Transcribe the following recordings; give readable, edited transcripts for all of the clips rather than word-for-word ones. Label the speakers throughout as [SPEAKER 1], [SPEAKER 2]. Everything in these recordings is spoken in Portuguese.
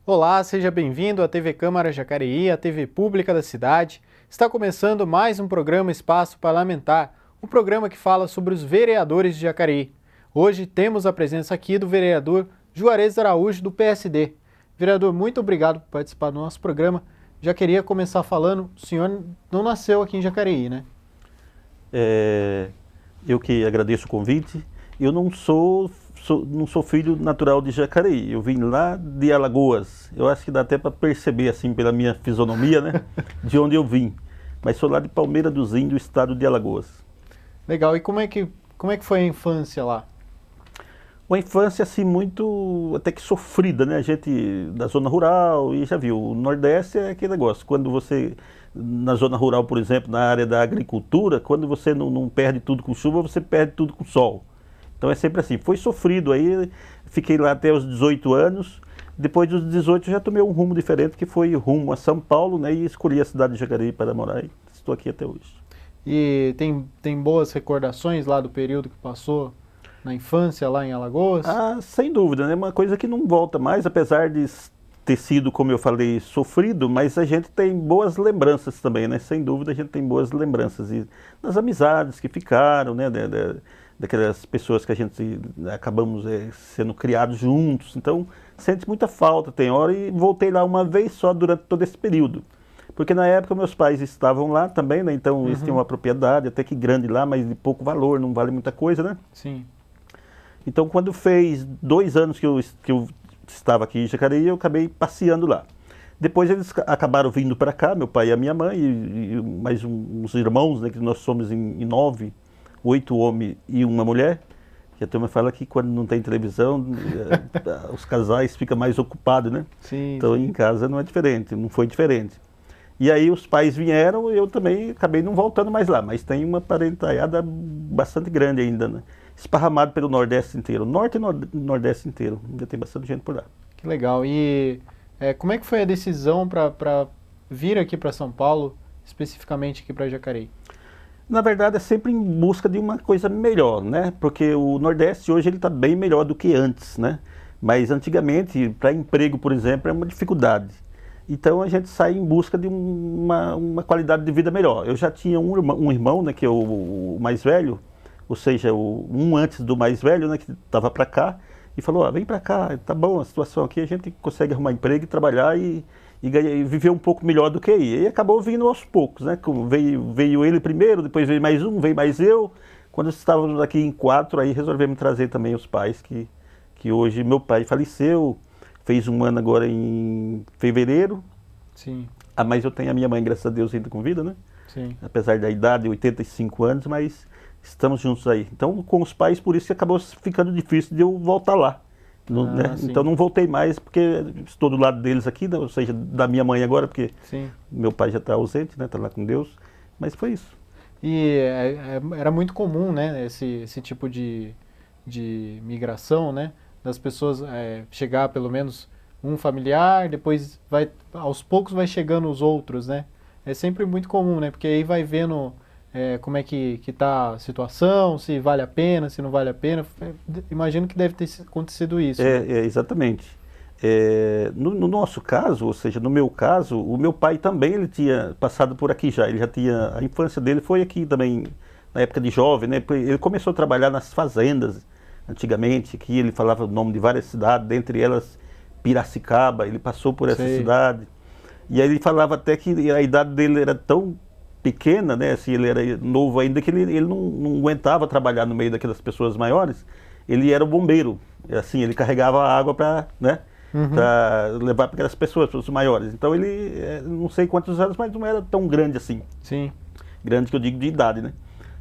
[SPEAKER 1] Olá, seja bem-vindo à TV Câmara Jacareí, a TV pública da cidade. Está começando mais um programa Espaço Parlamentar, um programa que fala sobre os vereadores de Jacareí. Hoje temos a presença aqui do vereador Juarez Araújo, do PSD. Vereador, muito obrigado por participar do nosso programa. Já queria começar falando, o senhor não nasceu aqui em Jacareí, né?
[SPEAKER 2] Eu que agradeço o convite. Eu não sou filho natural de Jacareí, eu vim lá de Alagoas. Eu acho que dá até para perceber, assim, pela minha fisionomia, né, de onde eu vim. Mas sou lá de Palmeira dos Índios, estado de Alagoas.
[SPEAKER 1] Legal, e como é que foi a infância lá?
[SPEAKER 2] Uma infância, assim, muito, até que sofrida, né, a gente da zona rural, e já viu, o Nordeste é aquele negócio, quando você, na zona rural, por exemplo, na área da agricultura, quando você não perde tudo com chuva, você perde tudo com sol. Então é sempre assim, foi sofrido aí, fiquei lá até os 18 anos, depois dos 18 já tomei um rumo diferente, que foi rumo a São Paulo, né, e escolhi a cidade de Jacareí para morar e estou aqui até hoje.
[SPEAKER 1] E tem boas recordações lá do período que passou na infância lá em Alagoas?
[SPEAKER 2] Ah, sem dúvida, né, uma coisa que não volta mais, apesar de ter sido, como eu falei, sofrido, mas a gente tem boas lembranças também, né, sem dúvida a gente tem boas lembranças, e das amizades que ficaram, né, daquelas pessoas que a gente acabamos sendo criados juntos, então sente muita falta, tem hora, e voltei lá uma vez só durante todo esse período, porque na época meus pais estavam lá também, né, então eles tinham uma propriedade até que grande lá, mas de pouco valor, não vale muita coisa, né?
[SPEAKER 1] Sim.
[SPEAKER 2] Então quando fez 2 anos que eu estava aqui em Jacareí, eu acabei passeando lá. Depois eles acabaram vindo para cá, meu pai e a minha mãe, e mais uns irmãos, né, que nós somos em 9, 8 homens e uma mulher, que a turma fala que quando não tem televisão, os casais ficam mais ocupados, né?
[SPEAKER 1] Sim,
[SPEAKER 2] Então
[SPEAKER 1] sim.
[SPEAKER 2] em casa não é diferente, não foi diferente. E aí os pais vieram e eu também acabei não voltando mais lá, mas tem uma parentalhada bastante grande ainda, né? Esparramado pelo Nordeste inteiro, Norte e Nordeste inteiro, ainda tem bastante gente por lá.
[SPEAKER 1] Que legal. E como é que foi a decisão para vir aqui para São Paulo, especificamente aqui para Jacareí?
[SPEAKER 2] Na verdade, é sempre em busca de uma coisa melhor, né? Porque o Nordeste hoje ele está bem melhor do que antes, né? Mas antigamente, para emprego, por exemplo, é uma dificuldade. Então a gente sai em busca de uma qualidade de vida melhor. Eu já tinha um irmão, né, que é o mais velho, ou seja, um antes do mais velho, né, que estava para cá, e falou, vem para cá, tá bom a situação aqui, a gente consegue arrumar emprego e trabalhar e viver um pouco melhor do que aí. E acabou vindo aos poucos, né? Veio ele primeiro, depois veio mais um, veio mais eu. Quando estávamos aqui em 4, aí resolvemos trazer também os pais, que hoje meu pai faleceu, fez 1 ano agora em fevereiro.
[SPEAKER 1] Sim,
[SPEAKER 2] Mas eu tenho a minha mãe, graças a Deus, ainda com vida, né?
[SPEAKER 1] sim.
[SPEAKER 2] Apesar da idade, 85 anos, mas estamos juntos aí. Então, com os pais, por isso que acabou ficando difícil de eu voltar lá. Né?
[SPEAKER 1] Sim,
[SPEAKER 2] Então não voltei mais, porque estou do lado deles aqui, né? Ou seja, da minha mãe agora, porque
[SPEAKER 1] sim.
[SPEAKER 2] meu pai já está ausente, né? Está lá com Deus. Mas foi isso.
[SPEAKER 1] E era muito comum, né, esse tipo de migração, né, das pessoas chegar pelo menos um familiar, depois aos poucos vai chegando os outros, né? É sempre muito comum, né, porque aí vai vendo como é que tá a situação, se vale a pena, se não vale a pena. Imagino que deve ter acontecido isso, né?
[SPEAKER 2] Exatamente. No nosso caso, ou seja, no meu caso, o meu pai também ele tinha passado por aqui já. Ele já tinha, a infância dele foi aqui também, na época de jovem, né? Ele começou a trabalhar nas fazendas, antigamente, que ele falava o nome de várias cidades, dentre elas Piracicaba, ele passou por essa
[SPEAKER 1] Sei.
[SPEAKER 2] cidade. E aí ele falava até que a idade dele era tão pequena, né? Assim, ele era novo ainda, que ele não aguentava trabalhar no meio daquelas pessoas maiores. Ele era o bombeiro, assim, ele carregava a água para, né?
[SPEAKER 1] Uhum.
[SPEAKER 2] Para levar para aquelas pessoas, para os maiores. Então ele, não sei quantos anos, mas não era tão grande assim.
[SPEAKER 1] Sim,
[SPEAKER 2] Grande que eu digo de idade, né?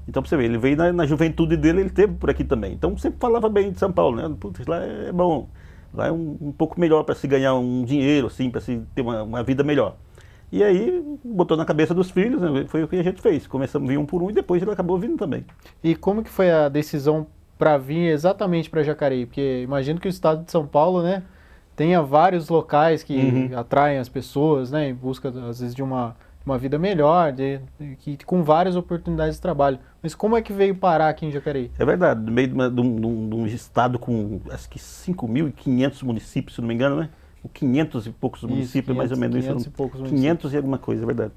[SPEAKER 2] Então pra você ver, ele veio na juventude dele, ele teve por aqui também. Então sempre falava bem de São Paulo, né? Putz, lá é bom, lá é um pouco melhor para se ganhar um dinheiro, assim, para se ter uma vida melhor. E aí botou na cabeça dos filhos, né? Foi o que a gente fez. Começamos a vir um por um e depois ele acabou vindo também.
[SPEAKER 1] e como que foi a decisão para vir exatamente para Jacareí? Porque imagino que o estado de São Paulo, né, tenha vários locais que
[SPEAKER 2] Uhum.
[SPEAKER 1] atraem as pessoas, né, em busca, às vezes, de uma vida melhor, com várias oportunidades de trabalho. Mas como é que veio parar aqui em Jacareí?
[SPEAKER 2] É verdade, no meio de um estado com, acho que 5.500 municípios, se não me engano, né? 500 e poucos municípios,
[SPEAKER 1] 500,
[SPEAKER 2] mais ou menos.
[SPEAKER 1] 500 e poucos municípios.
[SPEAKER 2] 500 e alguma coisa, é verdade.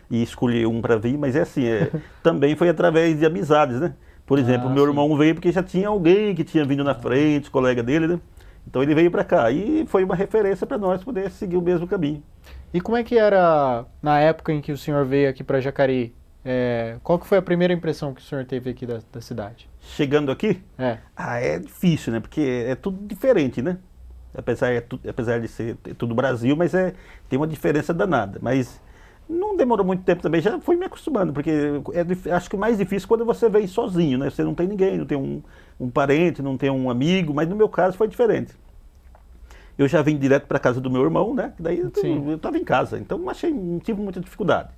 [SPEAKER 2] E escolhi um para vir, mas é assim, também foi através de amizades, né? Por exemplo, meu irmão veio porque já tinha alguém que tinha vindo na frente, colega dele, né? Então ele veio para cá e foi uma referência para nós poder seguir o mesmo caminho.
[SPEAKER 1] E como é que era na época em que o senhor veio aqui para Jacareí? Qual que foi a primeira impressão que o senhor teve aqui da cidade?
[SPEAKER 2] Chegando aqui? É difícil, né? Porque é tudo diferente, né? Apesar de ser tudo Brasil, mas tem uma diferença danada. Mas não demorou muito tempo também, já fui me acostumando, porque acho que o mais difícil é quando você vem sozinho, né? Você não tem ninguém, não tem um parente, não tem um amigo, mas no meu caso foi diferente. Eu já vim direto para casa do meu irmão, né? Daí eu estava em casa, então não tive muita dificuldade.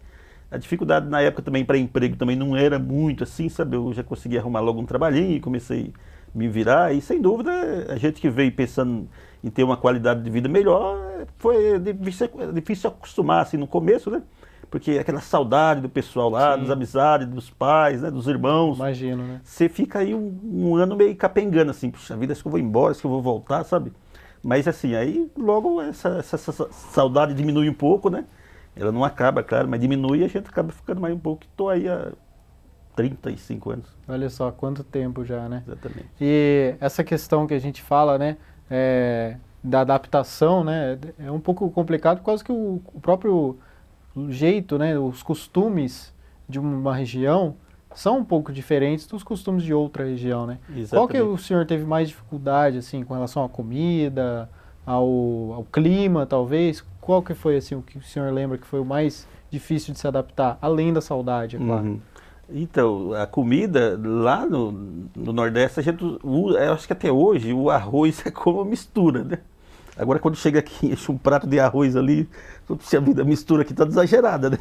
[SPEAKER 2] A dificuldade na época também para emprego também não era muito assim, sabe? Eu já consegui arrumar logo um trabalhinho e comecei a me virar. E sem dúvida, a gente que veio pensando em ter uma qualidade de vida melhor, foi difícil acostumar assim no começo, né? Porque aquela saudade do pessoal lá, das amizades, dos pais, né? Dos irmãos.
[SPEAKER 1] Imagino, né?
[SPEAKER 2] Você fica aí um ano meio capengando assim, puxa vida, acho que eu vou embora, acho que eu vou voltar, sabe? Mas assim, aí logo essa saudade diminui um pouco, né? Ela não acaba, claro, mas diminui e a gente acaba ficando mais um pouco. Estou aí há 35 anos.
[SPEAKER 1] Olha só, quanto tempo já, né?
[SPEAKER 2] Exatamente.
[SPEAKER 1] E essa questão que a gente fala, né, da adaptação, né, é um pouco complicado, por causa que o próprio jeito, né, os costumes de uma região são um pouco diferentes dos costumes de outra região, né?
[SPEAKER 2] Exatamente.
[SPEAKER 1] Qual que o senhor teve mais dificuldade, assim, com relação à comida, ao clima, talvez? Qual que foi, assim, o que o senhor lembra que foi o mais difícil de se adaptar, além da saudade, é claro?
[SPEAKER 2] Uhum. Então, a comida lá no Nordeste, eu acho que até hoje o arroz é como mistura, né? Agora quando chega aqui, enche um prato de arroz ali, puxa vida, a mistura aqui tá exagerada, né?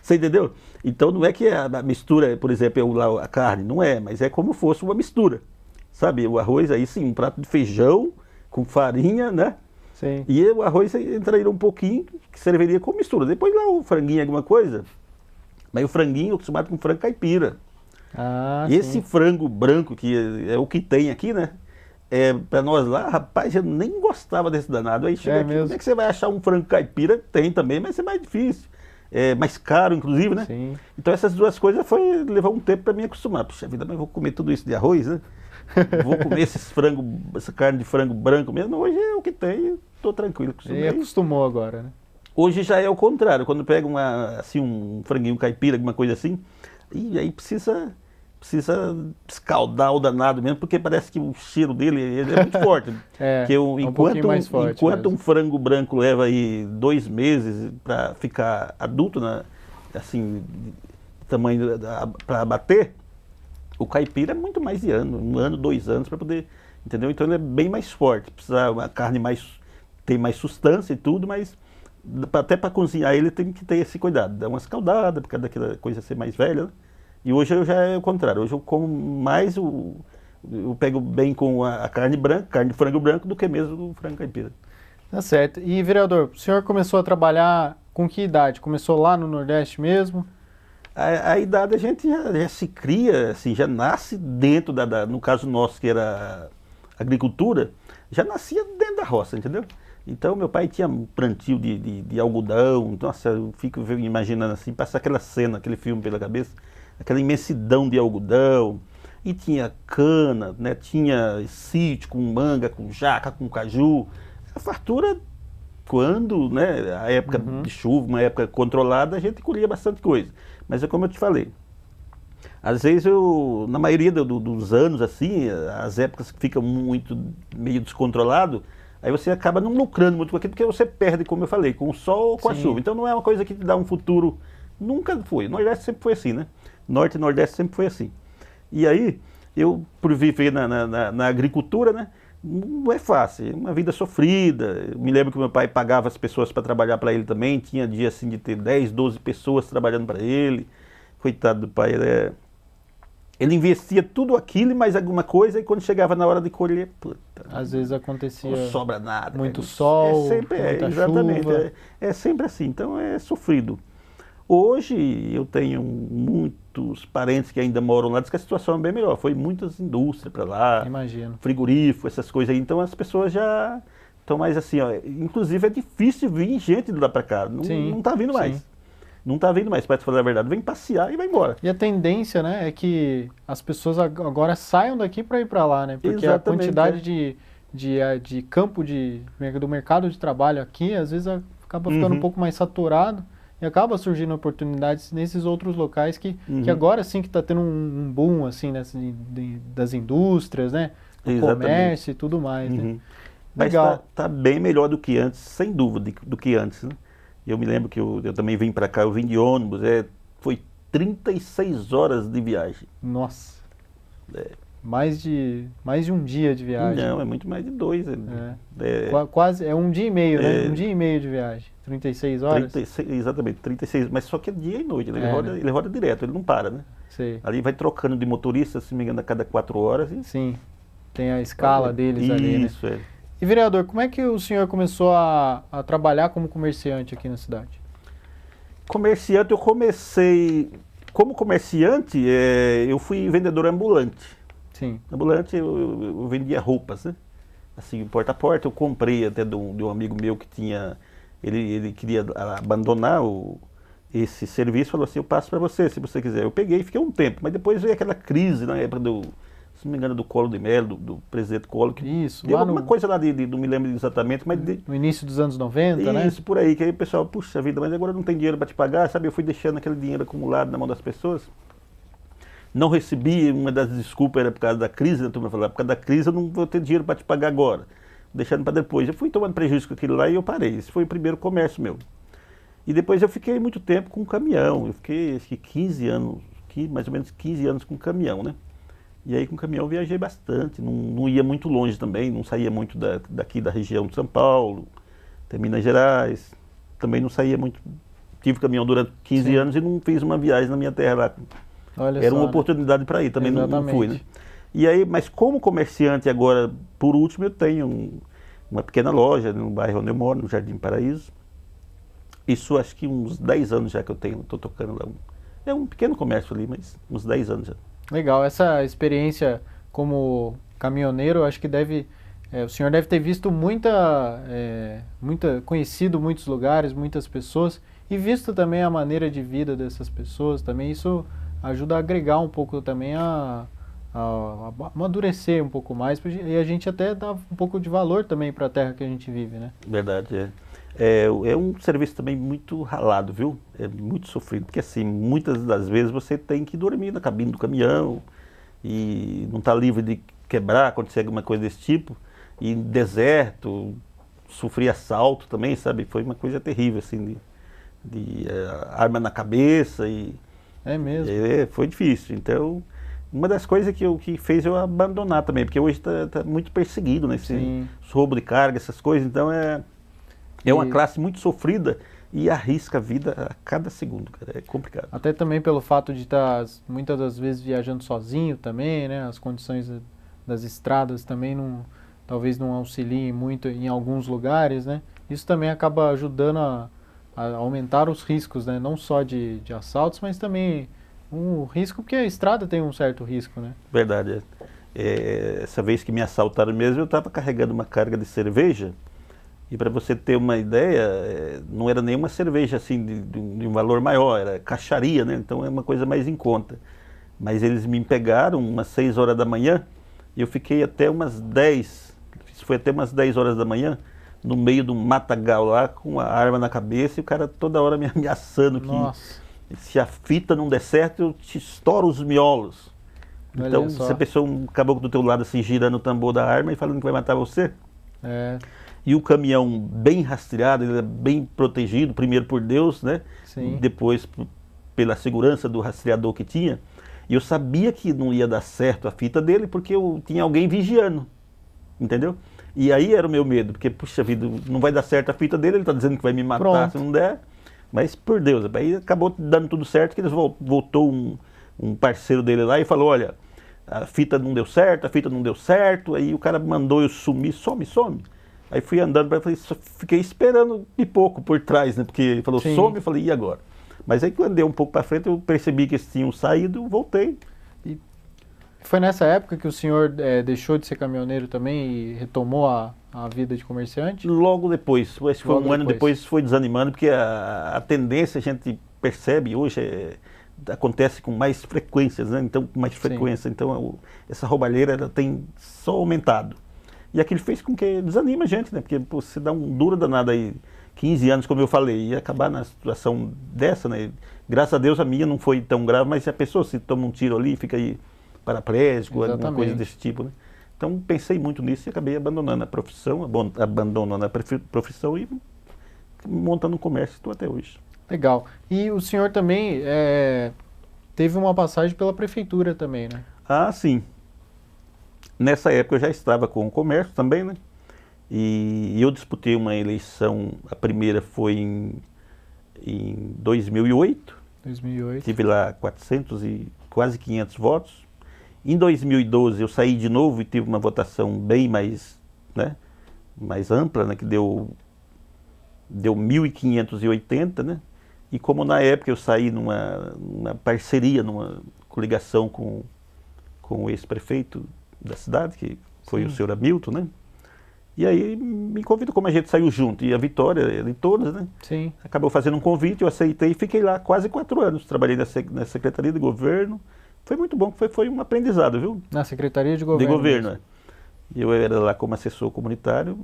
[SPEAKER 2] Você entendeu? Então não é que a mistura, por exemplo, a carne, não é, mas é como fosse uma mistura, sabe? O arroz aí sim, um prato de feijão com farinha, né?
[SPEAKER 1] Sim.
[SPEAKER 2] E o arroz entraria um pouquinho, que serviria como mistura. Depois lá o franguinho, alguma coisa, mas o franguinho acostumado com frango caipira. E esse frango branco, que é o que tem aqui, né? Para nós lá, rapaz, eu nem gostava desse danado. Aí chega aqui, como é que você vai achar um frango caipira? Tem também, mas é mais difícil. É mais caro, inclusive, né?
[SPEAKER 1] Sim.
[SPEAKER 2] Então essas duas coisas levou um tempo para me acostumar. Puxa vida, mas eu vou comer tudo isso de arroz, né? Vou comer essa carne de frango branco mesmo. Hoje é o que tem, estou tranquilo.
[SPEAKER 1] E acostumou agora, né?
[SPEAKER 2] Hoje já é o contrário. Quando pega um franguinho caipira, alguma coisa assim, e aí precisa escaldar o danado mesmo, porque parece que o cheiro dele é muito forte. Enquanto um frango branco leva aí 2 meses para ficar adulto, assim, tamanho para bater, o caipira é muito mais de 1 ano, 2 anos para poder, entendeu? Então ele é bem mais forte, precisa uma carne tem mais sustância e tudo, mas até para cozinhar ele tem que ter esse cuidado, dar uma escaldada, por causa daquela coisa ser mais velha, né? E hoje já é o contrário, hoje eu como mais eu pego bem com a carne branca, carne de frango branco, do que mesmo o frango caipira.
[SPEAKER 1] Tá certo. E, vereador, o senhor começou a trabalhar com que idade? Começou lá no Nordeste mesmo?
[SPEAKER 2] A idade a gente já se cria, assim, já nasce dentro no caso nosso, que era agricultura, já nascia dentro da roça, entendeu? Então meu pai tinha um plantio de algodão, nossa, eu fico imaginando assim, passar aquela cena, aquele filme pela cabeça, aquela imensidão de algodão, e tinha cana, né? Tinha sítio com manga, com jaca, com caju, a fartura. Quando, né, a época de chuva, uma época controlada, a gente colhia bastante coisa. Mas é como eu te falei, às vezes na maioria dos anos, assim, as épocas que ficam meio descontrolado, aí você acaba não lucrando muito com aquilo, porque você perde, como eu falei, com o sol ou com a chuva. Então não é uma coisa que te dá um futuro, nunca foi. O Nordeste sempre foi assim, né? Norte e Nordeste sempre foi assim. E aí, eu, por viver na agricultura, né? Não é fácil, é uma vida sofrida. Eu me lembro que meu pai pagava as pessoas para trabalhar para ele também, tinha dia assim de ter 10, 12 pessoas trabalhando para ele. Coitado do pai, ele investia tudo aquilo e mais alguma coisa, e quando chegava na hora de colher, puta,
[SPEAKER 1] às vezes acontecia,
[SPEAKER 2] não sobra nada.
[SPEAKER 1] Muito sol, muita
[SPEAKER 2] exatamente,
[SPEAKER 1] chuva.
[SPEAKER 2] É sempre assim, então é sofrido. Hoje eu tenho muitos parentes que ainda moram lá, diz que a situação é bem melhor. Foi muitas indústrias para lá,
[SPEAKER 1] Imagino.
[SPEAKER 2] frigorífico, essas coisas aí. Então as pessoas já Então, mas assim, ó, inclusive é difícil vir gente de lá para cá. Não,
[SPEAKER 1] Sim,
[SPEAKER 2] não tá vindo mais.
[SPEAKER 1] sim.
[SPEAKER 2] Não tá vindo mais, para te falar a verdade. Vem passear e vai embora.
[SPEAKER 1] E a tendência, né, é que as pessoas agora saiam daqui para ir para lá, né? Porque a
[SPEAKER 2] Exatamente,
[SPEAKER 1] quantidade de campo do mercado de trabalho aqui, às vezes acaba ficando um pouco mais saturado e acaba surgindo oportunidades nesses outros locais que agora sim que está tendo um boom, assim, né, das indústrias, né? Do
[SPEAKER 2] Exatamente.
[SPEAKER 1] comércio e tudo mais, né?
[SPEAKER 2] Mas
[SPEAKER 1] Legal.
[SPEAKER 2] tá bem melhor do que antes, sem dúvida, do que antes, né? Eu me lembro que eu também vim para cá, eu vim de ônibus, foi 36 horas de viagem.
[SPEAKER 1] Nossa.
[SPEAKER 2] É.
[SPEAKER 1] Mais de um dia de viagem.
[SPEAKER 2] Não, é muito mais de 2.
[SPEAKER 1] Quase, é um dia e meio, né? Um dia e meio de viagem. 36 horas?
[SPEAKER 2] 36, exatamente, 36, mas só que é dia e noite, né?
[SPEAKER 1] Né?
[SPEAKER 2] Ele roda direto, ele não para, né?
[SPEAKER 1] Sei.
[SPEAKER 2] Ali vai trocando de motorista, se não me engano, a cada 4 horas.
[SPEAKER 1] Sim, tem a escala deles ali, né?
[SPEAKER 2] Isso, é.
[SPEAKER 1] E vereador, como é que o senhor começou a trabalhar como comerciante aqui na cidade?
[SPEAKER 2] Comerciante, eu comecei... Como comerciante, eu fui vendedor ambulante.
[SPEAKER 1] Sim.
[SPEAKER 2] Ambulante, eu vendia roupas, né? Assim, porta a porta, eu comprei até de um amigo meu que tinha... Ele queria abandonar esse serviço, falou assim, eu passo para você, se você quiser. Eu peguei e fiquei um tempo, mas depois veio aquela crise na época se não me engano, do Collor de Mello, do presidente Collor, que
[SPEAKER 1] Isso,
[SPEAKER 2] deu
[SPEAKER 1] lá
[SPEAKER 2] alguma coisa lá não me lembro exatamente, mas...
[SPEAKER 1] no início dos anos 90, né?
[SPEAKER 2] Isso, por aí, que aí o pessoal, puxa vida, mas agora não tem dinheiro para te pagar, sabe? Eu fui deixando aquele dinheiro acumulado na mão das pessoas. Não recebi, uma das desculpas era por causa da crise, né? Turma falava, por causa da crise eu não vou ter dinheiro para te pagar agora, deixando para depois. Eu fui tomando prejuízo com aquilo lá e eu parei. Esse foi o primeiro comércio meu. E depois eu fiquei muito tempo com caminhão, eu fiquei acho que 15 anos, mais ou menos 15 anos com caminhão, né? E aí com caminhão eu viajei bastante, não ia muito longe também, não saía muito daqui da região de São Paulo, até Minas Gerais, também não saía muito, tive caminhão durante 15 anos e não fiz uma viagem na minha terra lá.
[SPEAKER 1] Olha
[SPEAKER 2] Era
[SPEAKER 1] só,
[SPEAKER 2] uma
[SPEAKER 1] né?
[SPEAKER 2] oportunidade para ir, também não fui, né?
[SPEAKER 1] Exatamente.
[SPEAKER 2] E aí, mas como comerciante agora, por último, eu tenho uma pequena loja no bairro onde eu moro, no Jardim Paraíso. Isso acho que uns 10 anos já que eu tenho, estou tocando lá. É um pequeno comércio ali, mas uns 10 anos já.
[SPEAKER 1] Legal, essa experiência como caminhoneiro, acho que o senhor deve ter visto conhecido muitos lugares, muitas pessoas e visto também a maneira de vida dessas pessoas também. Isso ajuda a agregar um pouco também a amadurecer um pouco mais e a gente até dá um pouco de valor também para a terra que a gente vive, né?
[SPEAKER 2] Verdade, é. É um serviço também muito ralado, viu? É muito sofrido, porque assim, muitas das vezes você tem que dormir na cabine do caminhão e não está livre de quebrar, acontecer alguma coisa desse tipo. E deserto, sofri assalto também, sabe? Foi uma coisa terrível, assim, de arma na cabeça e...
[SPEAKER 1] É mesmo?
[SPEAKER 2] Foi difícil, então... Uma das coisas que fez eu abandonar também, porque hoje está muito perseguido, né? Esse roubo de carga, essas coisas, então é uma classe muito sofrida e arrisca a vida a cada segundo, cara. É complicado.
[SPEAKER 1] Até também pelo fato de estar muitas das vezes viajando sozinho também, né? As condições das estradas também talvez não auxiliem muito em alguns lugares, né? Isso também acaba ajudando a aumentar os riscos, né? Não só de assaltos, mas também um risco, porque a estrada tem um certo risco, né?
[SPEAKER 2] Verdade. Essa vez que me assaltaram mesmo, eu estava carregando uma carga de cerveja. E para você ter uma ideia, não era nenhuma cerveja assim de um valor maior, era caixaria, né? Então é uma coisa mais em conta. Mas eles me pegaram umas 6 horas da manhã e eu fiquei até umas 10, isso foi até umas 10 horas da manhã, no meio de um matagal lá, com a arma na cabeça e o cara toda hora me ameaçando que se a fita não der certo, eu te estouro os miolos. Então, se a pessoa, um caboclo do teu lado assim, girando o tambor da arma e falando que vai matar você... E o caminhão bem rastreado, ele é bem protegido, primeiro por Deus, né?
[SPEAKER 1] Sim.
[SPEAKER 2] Depois pela segurança do rastreador que tinha. E eu sabia que não ia dar certo a fita dele, porque eu tinha alguém vigiando, entendeu? E aí era o meu medo, porque, puxa vida, não vai dar certo a fita dele, ele está dizendo que vai me matar se não der. Mas por Deus, aí acabou dando tudo certo, que eles voltou um parceiro dele lá e falou, olha, a fita não deu certo, aí o cara mandou eu sumir, some. Aí fui andando, fiquei esperando pipoco por trás, né? Porque ele falou, some, eu falei, e agora? Mas aí que eu andei um pouco para frente, eu percebi que eles tinham saído, voltei.
[SPEAKER 1] E foi nessa época que o senhor deixou de ser caminhoneiro também e retomou a a vida de comerciante?
[SPEAKER 2] Logo depois, acho que foi
[SPEAKER 1] Logo
[SPEAKER 2] um ano depois, foi desanimando, porque a tendência a gente percebe hoje, acontece com mais frequências, né? Então, com mais frequência. Então, essa roubalheira ela tem só aumentado. E aquilo fez com que desanima a gente, né? Porque pô, você dá um duro danado aí, 15 anos, como eu falei, e acabar na situação dessa, né? Graças a Deus a minha não foi tão grave, mas se a pessoa se toma um tiro ali, fica aí paraplégico, alguma coisa desse tipo, né? Então pensei muito nisso e acabei abandonando a profissão, e montando um comércio, estou até hoje.
[SPEAKER 1] Legal. E o senhor também teve uma passagem pela prefeitura também, né?
[SPEAKER 2] Ah, sim. Nessa época eu já estava com o comércio também, né? E eu disputei uma eleição, a primeira foi em 2008.
[SPEAKER 1] 2008.
[SPEAKER 2] Tive lá 400 e quase 500 votos. Em 2012 eu saí de novo e tive uma votação bem mais, né, mais ampla, né, que deu 1.580, né? E como na época eu saí numa parceria, numa coligação com o ex-prefeito da cidade, que foi o senhor Hamilton, né? E aí me convidou, como a gente saiu junto, e a vitória era de todas, né?
[SPEAKER 1] Sim.
[SPEAKER 2] Acabou fazendo um convite, eu aceitei e fiquei lá quase 4 anos. Trabalhei na Secretaria de Governo. Foi muito bom, foi um aprendizado, viu?
[SPEAKER 1] Na Secretaria de Governo.
[SPEAKER 2] De Governo, é. Eu era lá como assessor comunitário,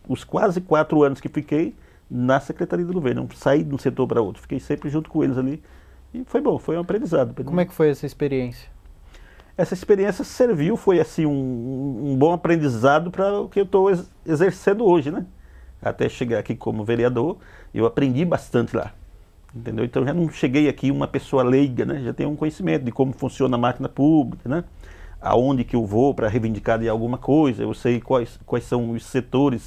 [SPEAKER 2] os quase 4 anos que fiquei na Secretaria de Governo. Não saí de um setor para outro, fiquei sempre junto com eles ali. E foi bom, foi um aprendizado.
[SPEAKER 1] Como é que foi essa experiência?
[SPEAKER 2] Essa experiência serviu, foi assim um bom aprendizado para o que eu estou exercendo hoje, né? Até chegar aqui como vereador, eu aprendi bastante lá, entendeu? Então já não cheguei aqui uma pessoa leiga, né? Já tenho um conhecimento de como funciona a máquina pública, né? Aonde que eu vou para reivindicar de alguma coisa, eu sei quais são os setores,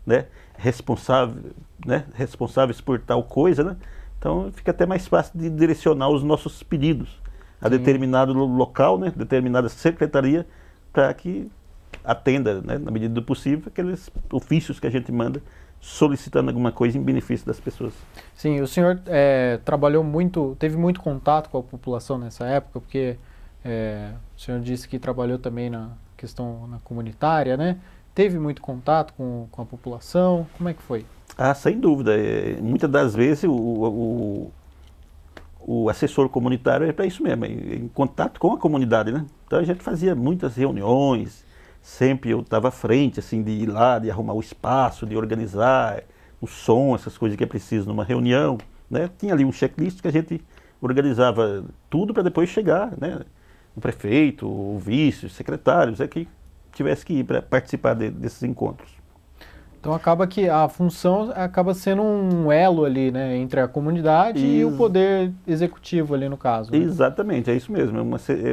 [SPEAKER 2] né? Responsáveis por tal coisa, né? Então fica até mais fácil de direcionar os nossos pedidos a determinado local, né, determinada secretaria, para que atenda, né, na medida do possível, aqueles ofícios que a gente manda solicitando alguma coisa em benefício das pessoas.
[SPEAKER 1] Sim, o senhor trabalhou muito, teve muito contato com a população nessa época, porque o senhor disse que trabalhou também na questão comunitária, né? Teve muito contato com a população? Como é que foi?
[SPEAKER 2] Ah, sem dúvida. Muitas das vezes o assessor comunitário é para isso mesmo, em contato com a comunidade, né? Então a gente fazia muitas reuniões, sempre eu estava à frente, assim, de ir lá, de arrumar o espaço, de organizar o som, essas coisas que é preciso numa reunião, né? Tinha ali um checklist que a gente organizava tudo para depois chegar, né? O prefeito, o vice, os secretários, que tivesse que ir para participar desses encontros.
[SPEAKER 1] Então acaba que a função acaba sendo um elo ali, né, entre a comunidade e o poder executivo ali no caso. Né?
[SPEAKER 2] Exatamente, é isso mesmo.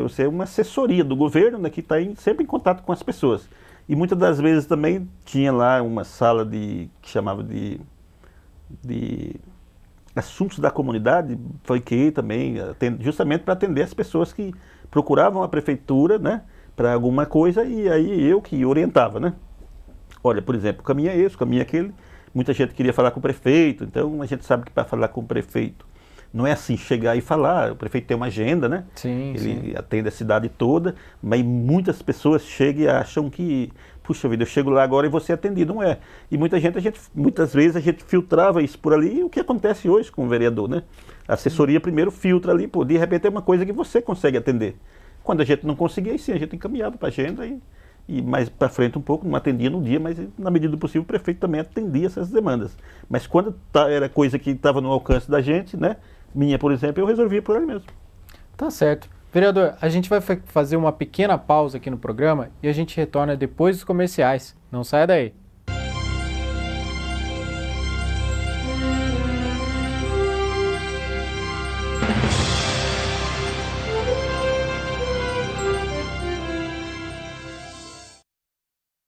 [SPEAKER 2] Você é uma assessoria do governo, né, que está sempre em contato com as pessoas. E muitas das vezes também tinha lá uma sala que chamava de assuntos da comunidade, foi que também, justamente para atender as pessoas que procuravam a prefeitura, né, para alguma coisa, e aí eu que orientava, né? Olha, por exemplo, o caminho é esse, o caminho é aquele. Muita gente queria falar com o prefeito, então a gente sabe que para falar com o prefeito não é assim chegar e falar, o prefeito tem uma agenda, né?
[SPEAKER 1] Sim,
[SPEAKER 2] Ele atende a cidade toda, mas muitas pessoas chegam e acham que, puxa vida, eu chego lá agora e vou ser atendido, não é? E muitas vezes a gente filtrava isso por ali, e o que acontece hoje com o vereador, né? A assessoria primeiro filtra ali, pô, de repente é uma coisa que você consegue atender. Quando a gente não conseguia, aí sim, a gente encaminhava para a agenda e mais para frente um pouco, não atendia no dia, mas na medida do possível o prefeito também atendia essas demandas. Mas quando era coisa que estava no alcance da gente, né, minha, por exemplo, eu resolvia por ali mesmo.
[SPEAKER 1] Tá certo. Vereador, a gente vai fazer uma pequena pausa aqui no programa e a gente retorna depois dos comerciais. Não saia daí.